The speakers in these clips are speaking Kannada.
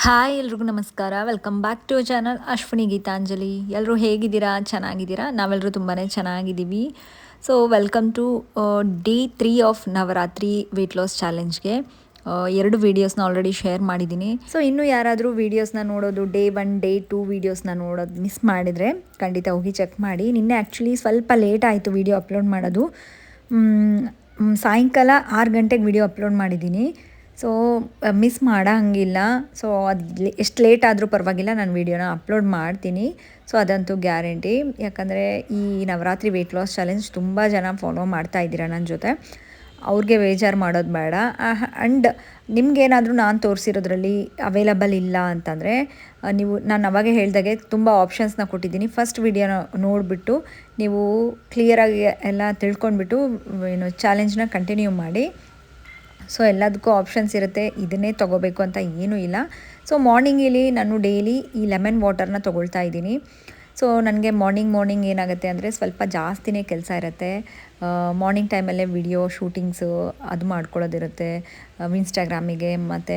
ಹಾಯ್ ಎಲ್ರಿಗೂ ನಮಸ್ಕಾರ. Welcome back to channel Ashwini Geethanjali. ಎಲ್ಲರೂ ಹೇಗಿದ್ದೀರಾ? ಚೆನ್ನಾಗಿದ್ದೀರಾ? ನಾವೆಲ್ಲರೂ ತುಂಬಾ ಚೆನ್ನಾಗಿದ್ದೀವಿ. So welcome to day 3 of Navaratri weight loss ಚಾಲೆಂಜ್ಗೆ. 2 ವೀಡಿಯೋಸ್ನ ಆಲ್ರೆಡಿ ಶೇರ್ ಮಾಡಿದ್ದೀನಿ. ಸೊ ಇನ್ನೂ ಯಾರಾದರೂ ವೀಡಿಯೋಸ್ನ ನೋಡೋದು ಡೇ 1 ಡೇ 2 ವೀಡಿಯೋಸ್ನ ನೋಡೋದು ಮಿಸ್ ಮಾಡಿದರೆ ಖಂಡಿತ ಹೋಗಿ ಚೆಕ್ ಮಾಡಿ. ನಿನ್ನೆ ಆ್ಯಕ್ಚುಲಿ ಸ್ವಲ್ಪ ಲೇಟ್ ಆಯಿತು ವೀಡಿಯೋ ಅಪ್ಲೋಡ್ ಮಾಡೋದು. ಸಾಯಂಕಾಲ 6 ಗಂಟೆಗೆ ವೀಡಿಯೋ ಅಪ್ಲೋಡ್ ಮಾಡಿದ್ದೀನಿ. ಸೊ ಮಿಸ್ ಮಾಡೋಂಗಿಲ್ಲ. ಸೊ ಅದು ಎಷ್ಟು ಲೇಟ್ ಆದರೂ ಪರವಾಗಿಲ್ಲ, ನಾನು ವೀಡಿಯೋನ ಅಪ್ಲೋಡ್ ಮಾಡ್ತೀನಿ. ಸೊ ಅದಂತೂ ಗ್ಯಾರಂಟಿ. ಯಾಕಂದರೆ ಈ ನವರಾತ್ರಿ ವೆಯ್ಟ್ ಲಾಸ್ ಚಾಲೆಂಜ್ ತುಂಬ ಜನ ಫಾಲೋ ಮಾಡ್ತಾ ಇದ್ದೀರಾ ನನ್ನ ಜೊತೆ. ಅವ್ರಿಗೆ ಬೇಜಾರು ಮಾಡೋದು ಬೇಡ. ಆ್ಯಂಡ್ ನಿಮಗೇನಾದರೂ ನಾನು ತೋರಿಸಿರೋದ್ರಲ್ಲಿ ಅವೈಲಬಲ್ ಇಲ್ಲ ಅಂತಂದರೆ ನಾನು ಅವಾಗೇ ಹೇಳಿದಾಗೆ ತುಂಬ ಆಪ್ಷನ್ಸ್ನ ಕೊಟ್ಟಿದ್ದೀನಿ. ಫಸ್ಟ್ ವೀಡಿಯೋನ ನೋಡಿಬಿಟ್ಟು ನೀವು ಕ್ಲಿಯರಾಗಿ ಎಲ್ಲ ತಿಳ್ಕೊಂಡ್ಬಿಟ್ಟು ಚಾಲೆಂಜ್ನ ಕಂಟಿನ್ಯೂ ಮಾಡಿ. ಸೊ ಎಲ್ಲದಕ್ಕೂ ಆಪ್ಷನ್ಸ್ ಇರುತ್ತೆ, ಇದನ್ನೇ ತೊಗೋಬೇಕು ಅಂತ ಏನೂ ಇಲ್ಲ. ಸೊ ಮಾರ್ನಿಂಗಲ್ಲಿ ನಾನು ಡೈಲಿ ಈ ಲೆಮನ್ ವಾಟರ್ನ ತೊಗೊಳ್ತಾ ಇದ್ದೀನಿ. ಸೊ ನನಗೆ ಮಾರ್ನಿಂಗ್ ಏನಾಗುತ್ತೆ ಅಂದರೆ ಸ್ವಲ್ಪ ಜಾಸ್ತಿನೇ ಕೆಲಸ ಇರುತ್ತೆ. ಮಾರ್ನಿಂಗ್ ಟೈಮಲ್ಲೇ ವಿಡಿಯೋ ಶೂಟಿಂಗ್ಸು ಅದು ಮಾಡ್ಕೊಳ್ಳೋದಿರುತ್ತೆ, ಇನ್ಸ್ಟಾಗ್ರಾಮಿಗೆ ಮತ್ತು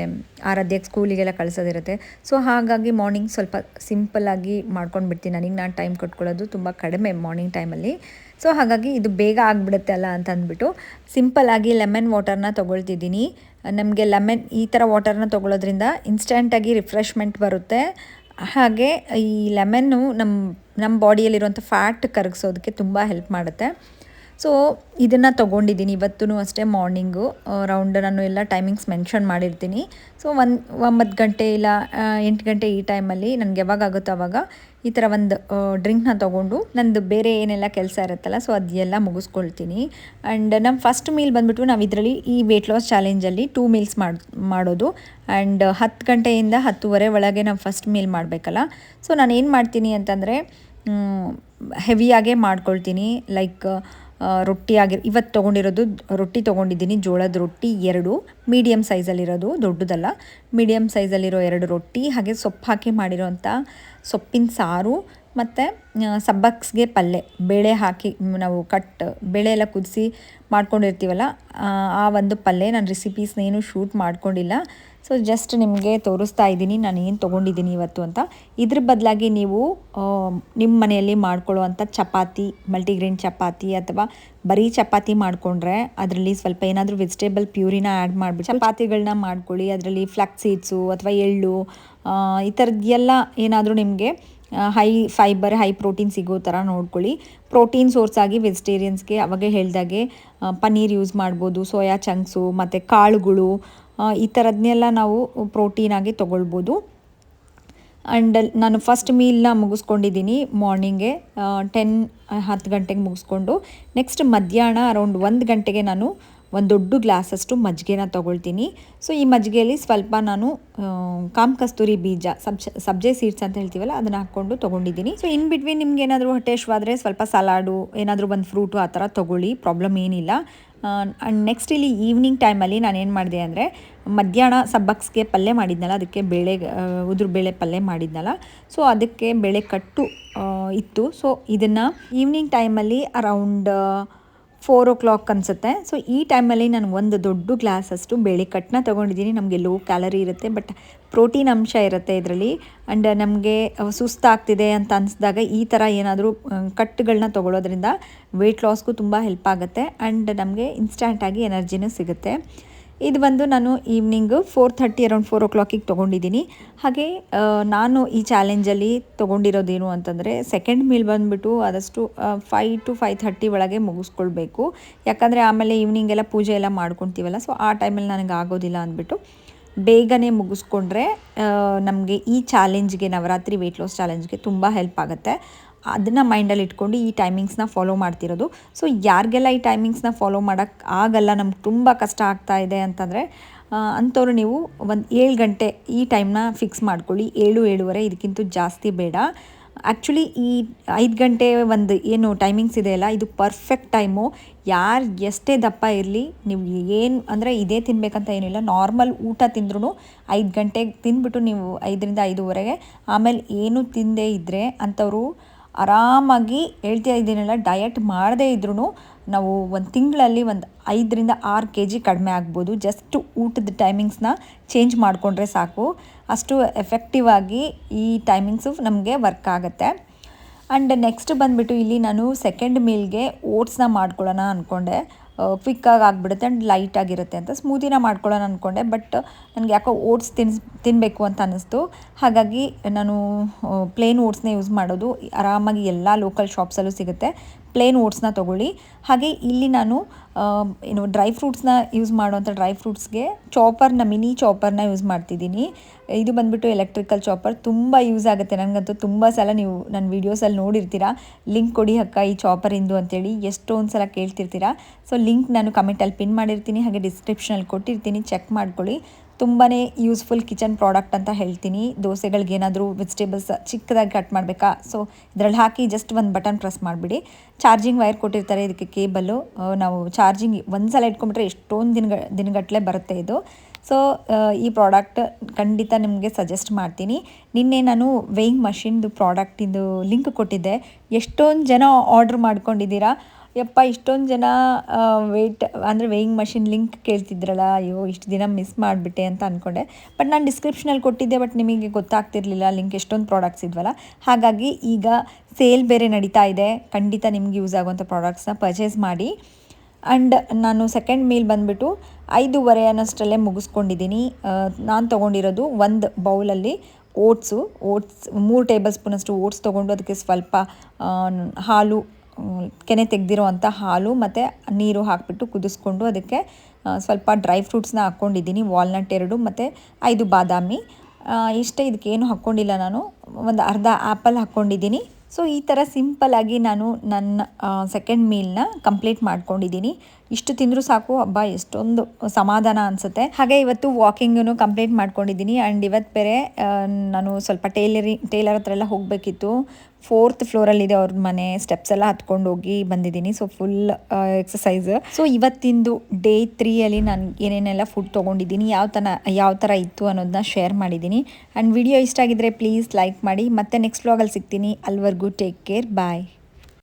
ಆರಾಧ್ಯಕ್ಕೆ ಸ್ಕೂಲಿಗೆಲ್ಲ ಕಳಿಸೋದಿರುತ್ತೆ. ಸೊ ಹಾಗಾಗಿ ಮಾರ್ನಿಂಗ್ ಸ್ವಲ್ಪ ಸಿಂಪಲ್ಲಾಗಿ ಮಾಡ್ಕೊಂಡ್ಬಿಡ್ತೀನಿ. ನನಗೆ ನಾನು ಟೈಮ್ ಕೊಟ್ಕೊಳ್ಳೋದು ತುಂಬ ಕಡಿಮೆ ಮಾರ್ನಿಂಗ್ ಟೈಮಲ್ಲಿ. ಸೊ ಹಾಗಾಗಿ ಇದು ಬೇಗ ಆಗಿಬಿಡುತ್ತೆ ಅಲ್ಲ ಅಂತ ಅಂದ್ಬಿಟ್ಟು ಸಿಂಪಲ್ಲಾಗಿ ಲೆಮನ್ ವಾಟರ್ನ ತೊಗೊಳ್ತಿದ್ದೀನಿ. ನಮಗೆ ಲೆಮನ್ ಈ ಥರ ವಾಟರ್ನ ತೊಗೊಳ್ಳೋದ್ರಿಂದ ಇನ್ಸ್ಟೆಂಟಾಗಿ ರಿಫ್ರೆಶ್ಮೆಂಟ್ ಬರುತ್ತೆ. ಹಾಗೆ ಈ ಲೆಮನ್ನು ನಮ್ಮ ಬಾಡಿಯಲ್ಲಿರುವಂಥ ಫ್ಯಾಟ್ ಕರಗಿಸೋದಕ್ಕೆ ತುಂಬ ಹೆಲ್ಪ್ ಮಾಡುತ್ತೆ. ಸೊ ಇದನ್ನು ತೊಗೊಂಡಿದ್ದೀನಿ ಇವತ್ತೂ ಅಷ್ಟೇ. ಮಾರ್ನಿಂಗು ರೌಂಡ್ ನಾನು ಎಲ್ಲ ಟೈಮಿಂಗ್ಸ್ ಮೆನ್ಷನ್ ಮಾಡಿರ್ತೀನಿ. ಸೊ 9 ಗಂಟೆ ಇಲ್ಲ 8 ಗಂಟೆ ಈ ಟೈಮಲ್ಲಿ ನನಗೆ ಯಾವಾಗ ಆಗುತ್ತೋ ಆವಾಗ ಈ ಥರ ಒಂದು ಡ್ರಿಂಕ್ನ ತೊಗೊಂಡು ನಂದು ಬೇರೆ ಏನೆಲ್ಲ ಕೆಲಸ ಇರುತ್ತಲ್ಲ ಸೊ ಅದೆಲ್ಲ ಮುಗಿಸ್ಕೊಳ್ತೀನಿ. ಆ್ಯಂಡ್ ನಮ್ಮ ಫಸ್ಟ್ ಮೀಲ್ ಬಂದುಬಿಟ್ಟು ನಾವು ಇದರಲ್ಲಿ ಈ ವೆಯ್ಟ್ ಲಾಸ್ ಚಾಲೆಂಜಲ್ಲಿ 2 ಮೀಲ್ಸ್ ಮಾಡೋದು. ಆ್ಯಂಡ್ 10 ಗಂಟೆಯಿಂದ 10:30 ಒಳಗೆ ನಾವು ಫಸ್ಟ್ ಮೀಲ್ ಮಾಡಬೇಕಲ್ಲ. ಸೊ ನಾನು ಏನು ಮಾಡ್ತೀನಿ ಅಂತಂದರೆ ಹೆವಿಯಾಗೇ ಮಾಡ್ಕೊಳ್ತೀನಿ. ಲೈಕ್ ರೊಟ್ಟಿ ಇವತ್ತು ತೊಗೊಂಡಿರೋದು ರೊಟ್ಟಿ ತೊಗೊಂಡಿದ್ದೀನಿ, ಜೋಳದ ರೊಟ್ಟಿ 2 ಮೀಡಿಯಮ್ ಸೈಜಲ್ಲಿರೋದು, ದೊಡ್ಡದಲ್ಲ, ಮೀಡಿಯಮ್ ಸೈಜಲ್ಲಿರೋ 2 ರೊಟ್ಟಿ, ಹಾಗೆ ಸೊಪ್ಪು ಹಾಕಿ ಮಾಡಿರೋಂಥ ಸೊಪ್ಪಿನ ಸಾರು ಮತ್ತು ಸಬ್ಬಕ್ಸ್ಗೆ ಪಲ್ಯ, ಬೇಳೆ ಹಾಕಿ ನಾವು ಬೇಳೆ ಎಲ್ಲ ಕುದಿಸಿ ಮಾಡ್ಕೊಂಡಿರ್ತೀವಲ್ಲ ಆ ಒಂದು ಪಲ್ಯ. ನಾನು ರೆಸಿಪೀಸ್ನೇನು ಶೂಟ್ ಮಾಡ್ಕೊಂಡಿಲ್ಲ. ಸೊ ಜಸ್ಟ್ ನಿಮಗೆ ತೋರಿಸ್ತಾ ಇದ್ದೀನಿ ನಾನು ಏನು ತೊಗೊಂಡಿದ್ದೀನಿ ಇವತ್ತು ಅಂತ. ಇದ್ರ ಬದಲಾಗಿ ನೀವು ನಿಮ್ಮ ಮನೆಯಲ್ಲಿ ಮಾಡ್ಕೊಳ್ಳುವಂಥ ಚಪಾತಿ, ಮಲ್ಟಿಗ್ರೇನ್ ಚಪಾತಿ ಅಥವಾ ಬರೀ ಚಪಾತಿ ಮಾಡಿಕೊಂಡ್ರೆ ಅದರಲ್ಲಿ ಸ್ವಲ್ಪ ಏನಾದರೂ ವೆಜಿಟೇಬಲ್ ಪ್ಯೂರಿನ ಆ್ಯಡ್ ಮಾಡಿಬಿಟ್ಟು ಚಪಾತಿಗಳನ್ನ ಮಾಡ್ಕೊಳ್ಳಿ. ಅದರಲ್ಲಿ ಫ್ಲಾಕ್ಸ್ ಸೀಡ್ಸು ಅಥವಾ ಎಳ್ಳು ಈ ಥರದ್ದೆಲ್ಲ ಏನಾದರೂ ನಿಮಗೆ ಹೈ ಫೈಬರ್ ಹೈ ಪ್ರೋಟೀನ್ ಸಿಗೋ ಥರ ನೋಡ್ಕೊಳ್ಳಿ. ಪ್ರೋಟೀನ್ ಸೋರ್ಸ್ ಆಗಿ ವೆಜಿಟೇರಿಯನ್ಸ್ಗೆ ಅವಾಗೇ ಹೇಳಿದಾಗೆ ಪನ್ನೀರ್ ಯೂಸ್ ಮಾಡ್ಬೋದು, ಸೋಯಾ ಚಂಕ್ಸು ಮತ್ತು ಕಾಳುಗಳು ಈ ಥರದನ್ನೆಲ್ಲ ನಾವು ಪ್ರೋಟೀನಾಗಿ ತೊಗೊಳ್ಬೋದು. ಆ್ಯಂಡ್ ನಾನು ಫಸ್ಟ್ ಮೀಲ್ನ ಮುಗಿಸ್ಕೊಂಡಿದ್ದೀನಿ ಮಾರ್ನಿಂಗೆ 10 ಗಂಟೆಗೆ ಮುಗಿಸ್ಕೊಂಡು. ನೆಕ್ಸ್ಟ್ ಮಧ್ಯಾಹ್ನ ಅರೌಂಡ್ 1 ಗಂಟೆಗೆ ನಾನು ಒಂದು ದೊಡ್ಡ ಗ್ಲಾಸಷ್ಟು ಮಜ್ಜಿಗೆನ ತೊಗೊಳ್ತೀನಿ. ಸೊ ಈ ಮಜ್ಜಿಗೆಯಲ್ಲಿ ಸ್ವಲ್ಪ ನಾನು ಕಾಮಕಸ್ತೂರಿ ಬೀಜ, ಸಬ್ಜೆ ಸೀಡ್ಸ್ ಅಂತ ಹೇಳ್ತೀವಲ್ಲ ಅದನ್ನು ಹಾಕ್ಕೊಂಡು ತೊಗೊಂಡಿದ್ದೀನಿ. ಸೊ ಇನ್ ಬಿಟ್ವೀನ್ ನಿಮ್ಗೆ ಏನಾದರೂ ಹೊಟ್ಟೆಶ್ವಾದರೆ ಸ್ವಲ್ಪ ಸಲಾಡು, ಏನಾದರೂ ಒಂದು ಫ್ರೂಟು ಆ ಥರ ತೊಗೊಳ್ಳಿ, ಪ್ರಾಬ್ಲಮ್ ಏನಿಲ್ಲ. ಆ್ಯಂಡ್ ನೆಕ್ಸ್ಟ್ ಇಲ್ಲಿ ಈವ್ನಿಂಗ್ ಟೈಮಲ್ಲಿ ನಾನು ಏನು ಮಾಡಿದೆ ಅಂದರೆ ಮಧ್ಯಾಹ್ನ ಸಬ್ಬಕ್ಸ್ಗೆ ಪಲ್ಯ ಮಾಡಿದ್ನಲ್ಲ, ಅದಕ್ಕೆ ಉದುರು ಬೇಳೆ ಪಲ್ಯ ಮಾಡಿದ್ನಲ್ಲ, ಸೊ ಅದಕ್ಕೆ ಬೇಳೆ ಕಟ್ಟು ಇತ್ತು. ಸೊ ಇದನ್ನು ಈವ್ನಿಂಗ್ ಟೈಮಲ್ಲಿ ಅರೌಂಡ್ 4 o'clock ಅನಿಸುತ್ತೆ. ಸೊ ಈ ಟೈಮಲ್ಲಿ ನಾನು ಒಂದು ದೊಡ್ಡ ಗ್ಲಾಸಷ್ಟು ಬೇಳೆ ಕಟ್ಟನ್ನ ತೊಗೊಂಡಿದ್ದೀನಿ. ನಮಗೆ ಲೋ ಕ್ಯಾಲರಿ ಇರುತ್ತೆ, ಬಟ್ ಪ್ರೋಟೀನ್ ಅಂಶ ಇರುತ್ತೆ ಇದರಲ್ಲಿ. ಆ್ಯಂಡ್ ನಮಗೆ ಸುಸ್ತಾಗ್ತಿದೆ ಅಂತ ಅನಿಸಿದಾಗ ಈ ಥರ ಏನಾದರೂ ಕಟ್ಟುಗಳನ್ನ ತೊಗೊಳೋದ್ರಿಂದ ವೆಯ್ಟ್ ಲಾಸ್ಗೂ ತುಂಬ ಹೆಲ್ಪ್ ಆಗುತ್ತೆ. ಆ್ಯಂಡ್ ನಮಗೆ ಇನ್ಸ್ಟಂಟಾಗಿ ಎನರ್ಜಿನೂ ಸಿಗುತ್ತೆ. ಇದು ಬಂದು ನಾನು ಈವ್ನಿಂಗು 4:30 ಅರೌಂಡ್ 4 o'clock ತೊಗೊಂಡಿದ್ದೀನಿ. ಹಾಗೆ ನಾನು ಈ ಚಾಲೆಂಜಲ್ಲಿ ತೊಗೊಂಡಿರೋದೇನು ಅಂತಂದರೆ ಸೆಕೆಂಡ್ ಮೀಲ್ ಬಂದುಬಿಟ್ಟು ಆದಷ್ಟು 5 to 5:30 ಒಳಗೆ ಮುಗಿಸ್ಕೊಳ್ಬೇಕು. ಯಾಕಂದರೆ ಆಮೇಲೆ ಈವ್ನಿಂಗೆಲ್ಲ ಪೂಜೆ ಎಲ್ಲ ಮಾಡ್ಕೊತೀವಲ್ಲ, ಸೊ ಆ ಟೈಮಲ್ಲಿ ನನಗೆ ಆಗೋದಿಲ್ಲ ಅಂದ್ಬಿಟ್ಟು ಬೇಗನೆ ಮುಗಿಸ್ಕೊಂಡ್ರೆ ನಮಗೆ ಈ ಚಾಲೆಂಜ್ಗೆ, ನವರಾತ್ರಿ ವೆಯ್ಟ್ ಲಾಸ್ ಚಾಲೆಂಜ್ಗೆ ತುಂಬ ಹೆಲ್ಪ್ ಆಗುತ್ತೆ. ಅದನ್ನು ಮೈಂಡಲ್ಲಿ ಇಟ್ಕೊಂಡು ಈ ಟೈಮಿಂಗ್ಸ್ನ ಫಾಲೋ ಮಾಡ್ತಿರೋದು. ಸೊ ಯಾರಿಗೆಲ್ಲ ಈ ಟೈಮಿಂಗ್ಸ್ನ ಫಾಲೋ ಮಾಡೋಕ್ಕೆ ಆಗಲ್ಲ, ನಮ್ಗೆ ತುಂಬ ಕಷ್ಟ ಆಗ್ತಾ ಇದೆ ಅಂತಂದರೆ ಅಂಥವ್ರು ನೀವು ಒಂದು 7 ಗಂಟೆ ಈ ಟೈಮ್ನ ಫಿಕ್ಸ್ ಮಾಡ್ಕೊಳ್ಳಿ. 7-7:30 ಇದಕ್ಕಿಂತ ಜಾಸ್ತಿ ಬೇಡ. ಆ್ಯಕ್ಚುಲಿ ಈ 5 ಗಂಟೆ ಒಂದು ಏನು ಟೈಮಿಂಗ್ಸ್ ಇದೆಯಲ್ಲ, ಇದು ಪರ್ಫೆಕ್ಟ್ ಟೈಮು. ಯಾರು ಎಷ್ಟೇ ದಪ್ಪ ಇರಲಿ, ನೀವು ಏನು ಅಂದರೆ ಇದೇ ತಿನ್ನಬೇಕಂತ ಏನಿಲ್ಲ, ನಾರ್ಮಲ್ ಊಟ ತಿಂದ್ರೂ 5 ಗಂಟೆಗೆ ತಿಂದ್ಬಿಟ್ಟು ನೀವು 5ರಿಂದ 5:30 ಆಮೇಲೆ ಏನು ತಿಂದೇ ಇದ್ದರೆ ಅಂಥವರು ಆರಾಮಾಗಿ ಹೇಳ್ತಾ ಇದ್ದೀನಲ್ಲ, ಡಯಟ್ ಮಾಡದೇ ಇದ್ರೂ ನಾವು ಒಂದು ತಿಂಗಳಲ್ಲಿ ಒಂದು 5-6 kg ಕಡಿಮೆ ಆಗ್ಬೋದು. ಜಸ್ಟ್ ಊಟದ ಟೈಮಿಂಗ್ಸ್ನ ಚೇಂಜ್ ಮಾಡಿಕೊಂಡ್ರೆ ಸಾಕು, ಅಷ್ಟು ಎಫೆಕ್ಟಿವ್ ಆಗಿ ಈ ಟೈಮಿಂಗ್ಸು ನಮಗೆ ವರ್ಕ್ ಆಗುತ್ತೆ. ಆ್ಯಂಡ್ ನೆಕ್ಸ್ಟ್ ಬಂದುಬಿಟ್ಟು ಇಲ್ಲಿ ನಾನು ಸೆಕೆಂಡ್ ಮೀಲ್ಗೆ ಓಟ್ಸ್ನ ಮಾಡ್ಕೊಳ್ಳೋಣ ಅಂದ್ಕೊಂಡೆ. ಕ್ವಿಕ್ಕಾಗಿ ಆಗಿಬಿಡುತ್ತೆ ಆ್ಯಂಡ್ ಲೈಟಾಗಿರುತ್ತೆ ಅಂತ ಸ್ಮೂತಿನ ಮಾಡ್ಕೊಳ್ಳೋಣ ಅಂದ್ಕೊಂಡೆ. ಬಟ್ ನನಗೆ ಯಾಕೋ ಓಟ್ಸ್ ತಿನ್ನಬೇಕು ಅಂತ ಅನ್ನಿಸ್ತು. ಹಾಗಾಗಿ ನಾನು ಪ್ಲೇನ್ ಓಟ್ಸ್ನ ಯೂಸ್ ಮಾಡೋದು. ಆರಾಮಾಗಿ ಎಲ್ಲ ಲೋಕಲ್ ಶಾಪ್ಸಲ್ಲೂ ಸಿಗುತ್ತೆ. ಪ್ಲೇನ್ ಓಟ್ಸ್ನ ತೊಗೊಳ್ಳಿ. ಹಾಗೆ ಇಲ್ಲಿ ನಾನು ಡ್ರೈ ಫ್ರೂಟ್ಸ್ನ ಯೂಸ್ ಮಾಡುವಂಥ ಡ್ರೈ ಫ್ರೂಟ್ಸ್ಗೆ ಮಿನಿ ಚಾಪರ್ನ ಯೂಸ್ ಮಾಡ್ತಿದ್ದೀನಿ. ಇದು ಬಂದುಬಿಟ್ಟು ಎಲೆಕ್ಟ್ರಿಕಲ್ ಚಾಪರ್, ತುಂಬ ಯೂಸ್ ಆಗುತ್ತೆ. ನನಗಂತೂ ತುಂಬ ಸಲ ನೀವು ನನ್ನ ವೀಡಿಯೋಸಲ್ಲಿ ನೋಡಿರ್ತೀರ, ಲಿಂಕ್ ಕೊಡಿ ಅಕ್ಕ ಈ ಚಾಪರಿಂದು ಅಂತೇಳಿ ಎಷ್ಟೊಂದು ಸಲ ಕೇಳ್ತಿರ್ತೀರ. ಸೊ ಲಿಂಕ್ ನಾನು ಕಮೆಂಟಲ್ಲಿ ಪಿನ್ ಮಾಡಿರ್ತೀನಿ, ಹಾಗೆ ಡಿಸ್ಕ್ರಿಪ್ಷನಲ್ಲಿ ಕೊಟ್ಟಿರ್ತೀನಿ, ಚೆಕ್ ಮಾಡ್ಕೊಳ್ಳಿ. ತುಂಬಾ ಯೂಸ್ಫುಲ್ ಕಿಚನ್ ಪ್ರಾಡಕ್ಟ್ ಅಂತ ಹೇಳ್ತೀನಿ. ದೋಸೆಗಳಿಗೆ ಏನಾದರೂ ವೆಜಿಟೇಬಲ್ಸ್ ಚಿಕ್ಕದಾಗಿ ಕಟ್ ಮಾಡಬೇಕಾ, ಸೊ ಇದರಲ್ಲಿ ಹಾಕಿ ಜಸ್ಟ್ ಒಂದು ಬಟನ್ ಪ್ರೆಸ್ ಮಾಡಿಬಿಡಿ. ಚಾರ್ಜಿಂಗ್ ವೈರ್ ಕೊಟ್ಟಿರ್ತಾರೆ, ಇದಕ್ಕೆ ಕೇಬಲ್ಲು. ನಾವು ಚಾರ್ಜಿಂಗ್ ಒಂದು ಸಲ ಇಟ್ಕೊಂಡ್ಬಿಟ್ರೆ ಎಷ್ಟೊಂದು ದಿನಗಟ್ಟಲೆ ಬರುತ್ತೆ ಇದು. ಸೊ ಈ ಪ್ರಾಡಕ್ಟ್ ಖಂಡಿತ ನಿಮಗೆ ಸಜೆಸ್ಟ್ ಮಾಡ್ತೀನಿ. ನಿನ್ನೆ ನಾನು ವೇಯಿಂಗ್ ಮಷಿನ್ದು ಪ್ರಾಡಕ್ಟಿಂದು ಲಿಂಕ್ ಕೊಟ್ಟಿದ್ದೆ. ಎಷ್ಟೊಂದು ಜನ ಆರ್ಡ್ರ್ ಮಾಡ್ಕೊಂಡಿದ್ದೀರಾ. ಯಪ್ಪ, ಇಷ್ಟೊಂದು ಜನ ವೇಯಿಂಗ್ ಮಷಿನ್ ಲಿಂಕ್ ಕೇಳ್ತಿದ್ರಲ್ಲ, ಅಯ್ಯೋ ಇಷ್ಟು ದಿನ ಮಿಸ್ ಮಾಡಿಬಿಟ್ಟೆ ಅಂತ ಅಂದ್ಕೊಂಡೆ. ಬಟ್ ನಾನು ಡಿಸ್ಕ್ರಿಪ್ಷನಲ್ಲಿ ಕೊಟ್ಟಿದ್ದೆ, ಬಟ್ ನಿಮಗೆ ಗೊತ್ತಾಗ್ತಿರ್ಲಿಲ್ಲ ಲಿಂಕ್, ಎಷ್ಟೊಂದು ಪ್ರಾಡಕ್ಟ್ಸ್ ಇದ್ವಲ್ಲ. ಹಾಗಾಗಿ ಈಗ ಸೇಲ್ ಬೇರೆ ನಡೀತಾ ಇದೆ. ಖಂಡಿತ ನಿಮ್ಗೆ ಯೂಸ್ ಆಗುವಂಥ ಪ್ರಾಡಕ್ಟ್ಸ್ನ ಪರ್ಚೇಸ್ ಮಾಡಿ. ಆ್ಯಂಡ್ ನಾನು ಸೆಕೆಂಡ್ ಮೀಲ್ ಬಂದುಬಿಟ್ಟು 5:30 ಅನ್ನೋಷ್ಟರಲ್ಲೇ ಮುಗಿಸ್ಕೊಂಡಿದ್ದೀನಿ. ನಾನು ತೊಗೊಂಡಿರೋದು ಒಂದು ಬೌಲಲ್ಲಿ ಓಟ್ಸ್ 3 ಟೇಬಲ್ ಸ್ಪೂನಷ್ಟು ಓಟ್ಸ್ ತೊಗೊಂಡು ಅದಕ್ಕೆ ಸ್ವಲ್ಪ ಹಾಲು, ಕೆನೆ ತೆಗೆದಿರೋ ಅಂಥ ಹಾಲು ಮತ್ತು ನೀರು ಹಾಕಿಬಿಟ್ಟು ಕುದಿಸ್ಕೊಂಡು ಅದಕ್ಕೆ ಸ್ವಲ್ಪ ಡ್ರೈ ಫ್ರೂಟ್ಸ್ನ ಹಾಕ್ಕೊಂಡಿದ್ದೀನಿ. ವಾಲ್ನಟ್ 2 ಮತ್ತು 5 ಬಾದಾಮಿ ಇಷ್ಟೇ. ಇದಕ್ಕೇನು ಹಾಕ್ಕೊಂಡಿಲ್ಲ ನಾನು. ಒಂದು ಅರ್ಧ ಆ್ಯಪಲ್ ಹಾಕ್ಕೊಂಡಿದ್ದೀನಿ. ಸೊ ಈ ಥರ ಸಿಂಪಲ್ಲಾಗಿ ನಾನು ನನ್ನ ಸೆಕೆಂಡ್ ಮೀಲ್ನ ಕಂಪ್ಲೀಟ್ ಮಾಡ್ಕೊಂಡಿದ್ದೀನಿ. ಇಷ್ಟು ತಿಂದರೂ ಸಾಕು, ಹಬ್ಬ ಎಷ್ಟೊಂದು ಸಮಾಧಾನ ಅನಿಸುತ್ತೆ. ಹಾಗೆ ಇವತ್ತು ವಾಕಿಂಗನ್ನು ಕಂಪ್ಲೀಟ್ ಮಾಡ್ಕೊಂಡಿದ್ದೀನಿ. ಆ್ಯಂಡ್ ಇವತ್ತು ಬೇರೆ ನಾನು ಸ್ವಲ್ಪ ಟೇಲರ್ ಹತ್ರ ಎಲ್ಲ ಹೋಗಬೇಕಿತ್ತು. 4th ಫ್ಲೋರಲ್ಲಿದೆ ಅವ್ರ ಮನೆ. ಸ್ಟೆಪ್ಸ್ ಎಲ್ಲ ಹತ್ಕೊಂಡು ಹೋಗಿ ಬಂದಿದ್ದೀನಿ. So full exercise. ಸೊ ಇವತ್ತಿಂದು ಡೇ 3ಅಲ್ಲಿ ನಾನು ಏನೇನೆಲ್ಲ ಫುಡ್ ತೊಗೊಂಡಿದ್ದೀನಿ, ಯಾವ ಥರ ಇತ್ತು ಅನ್ನೋದನ್ನ ಶೇರ್ ಮಾಡಿದ್ದೀನಿ. ಆ್ಯಂಡ್ ವಿಡಿಯೋ ಇಷ್ಟ ಆಗಿದ್ರೆ ಪ್ಲೀಸ್ ಲೈಕ್ ಮಾಡಿ. ಮತ್ತೆ ನೆಕ್ಸ್ಟ್ ವ್ಲಾಗಲ್ಲಿ ಸಿಗ್ತೀನಿ. ಅಲ್ಲಿವರೆಗೂ ಟೇಕ್ ಕೇರ್, ಬಾಯ್.